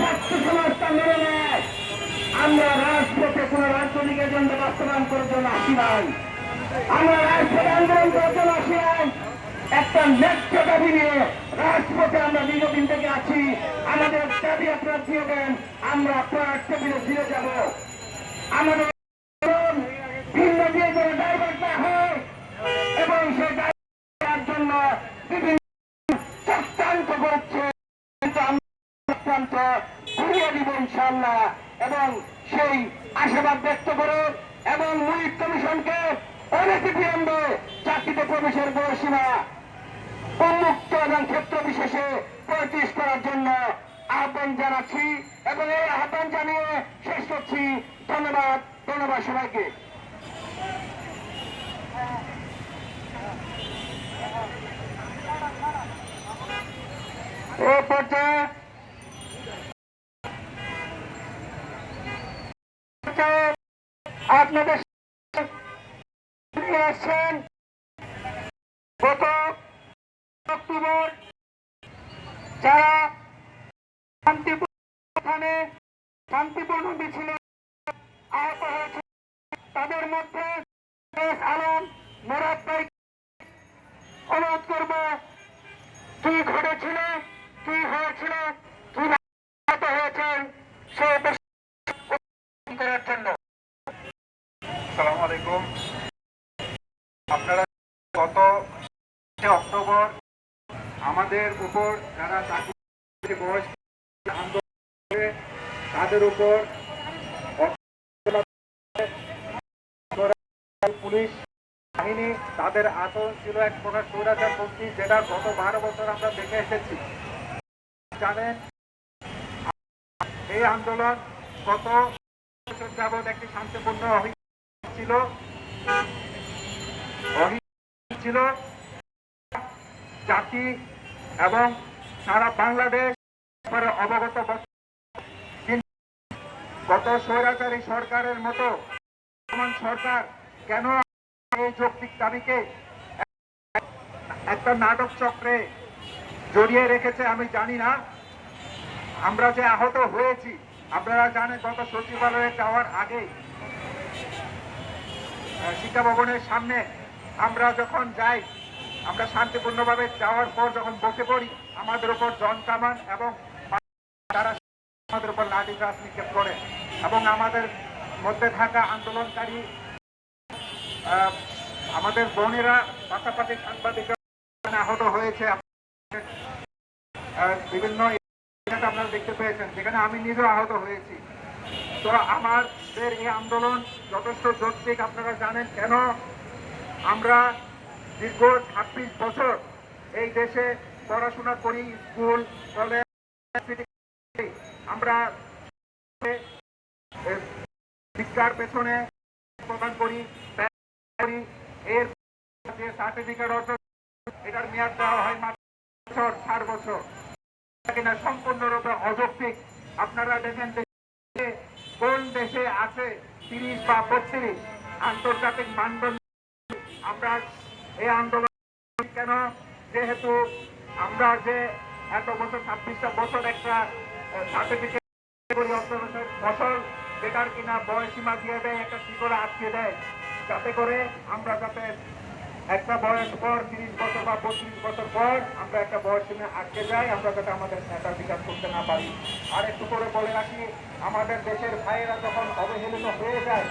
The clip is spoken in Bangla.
ছাত্র সমাজটা মেনে নেয়। আমরা রাজপথে কোন রাজনৈতিক এজেন্ডা বাস্তবায়ন করার জন্য আসি নাই। আমরা রাজপথে আন্দোলন করার জন্য আসি নাই। একটা ন্যায্য দাবি নিয়ে রাজপথে আমরা দীর্ঘদিন থেকে আছি। আমাদের দাবি আপনারা দিয়ে দেন, আমরা আপনার টেবিলে ফিরে যাব। আমাদের ভিন্ন দিয়ে যেন ডাইভার্ট না হয় এবং সেই ডাইভার্ট জন্য বিভিন্ন চক্রান্ত করছে, চক্রান্ত ঘুরিয়ে দিব ইনশাআল্লাহ। এবং সেই আশাবাদ ব্যক্ত করে এবং মুনির কমিশনকে অনতিবিলম্বে চাকরিতে প্রবেশের বয়সীমা উন্মুক্ত এবং ক্ষেত্র বিশেষে 35 করার জন্য আহ্বান জানাচ্ছি এবং এই আহ্বান জানিয়ে শেষ করছি। ধন্যবাদ, ধন্যবাদ সবাইকে। এ পর্যায়ে আপনাদের আসছেন গত অক্টোবর যারা শান্তিপূর্ণ মিছিলে আহত হয়েছে তাদের মধ্যে আলম মোরাদ ভাই অনুরোধ করব কি ঘটেছিল, কি হয়েছিল, কি আহত হয়েছেন সে করার জন্য। আসসালামু আলাইকুম। আপনারা গত অক্টোবর আমাদের উপর যারা বয়স আন্দোলন তাদের উপর পুলিশ বাহিনী তাদের আচরণ ছিল এক প্রকার স্বৈরাচারপন্থী, যেটা গত 12 বছর আমরা দেখে এসেছি। জানেন এই আন্দোলন গত বছর যাবৎ একটি শান্তিপূর্ণ ছিল জাতি এবং সারা বাংলাদেশ অবগত। গত স্বৈরাচারী সরকারের মতো সরকার কেন এই যৌক্তিক দাবিকে একটা নাটক চক্রে জড়িয়ে রেখেছে আমি জানি না। আমরা যে আহত হয়েছি আপনারা জানেন, গত সচিবালয়ে যাওয়ার আগে শিক্ষা ভবনের সামনে আমরা যখন যাই, আমরা শান্তিপূর্ণভাবে যাওয়ার পর যখন বসে পড়ি, আমাদের উপর জন কামান এবং তারা আমাদের উপর লাঠি চার্জ নিক্ষেপ করে এবং আমাদের মধ্যে থাকা আন্দোলনকারী আমাদের বোনেরা পাশাপাশি সাংবাদিক আহত হয়েছে। বিভিন্ন আপনারা দেখতে পেয়েছেন, যেখানে আমি নিজেও আহত হয়েছি। তো আমাদের এই আন্দোলন যথেষ্ট যৌক্তিক। আপনারা জানেন কেন আমরা দীর্ঘ 26 বছর এই দেশে পড়াশোনা করি, স্কুল কলেজ আমরা শিক্ষার পেছনে প্রদান করি, এর যে সার্টিফিকেট অর্জন এটার মেয়াদ দেওয়া হয় মাত্র 4 বছর, কিনা সম্পূর্ণরূপে অযৌক্তিক। আপনারা দেখেন কোন দেশে আছে 30 বা 32 আন্তর্জাতিক মানদণ্ড। আমরা এই আন্দোলন কেন, যেহেতু আমরা যে এত বছর 26টা বছর একটা সার্টিফিকেট ফসল বেকার কিনা বয়সীমা দিয়ে দেয়, একটা কি করে আটকে দেয়, যাতে করে আমরা যাতে একটা বয়স পর 30 বছর বা 32 বছর পর আমরা একটা বয়সীমা আটকে যাই, আমরা যাতে আমাদের নেতার বিচার করতে না পারি। আর একটু করে বলে রাখি, আমাদের দেশের ভাইয়েরা যখন অবহেলিত হয়ে যায়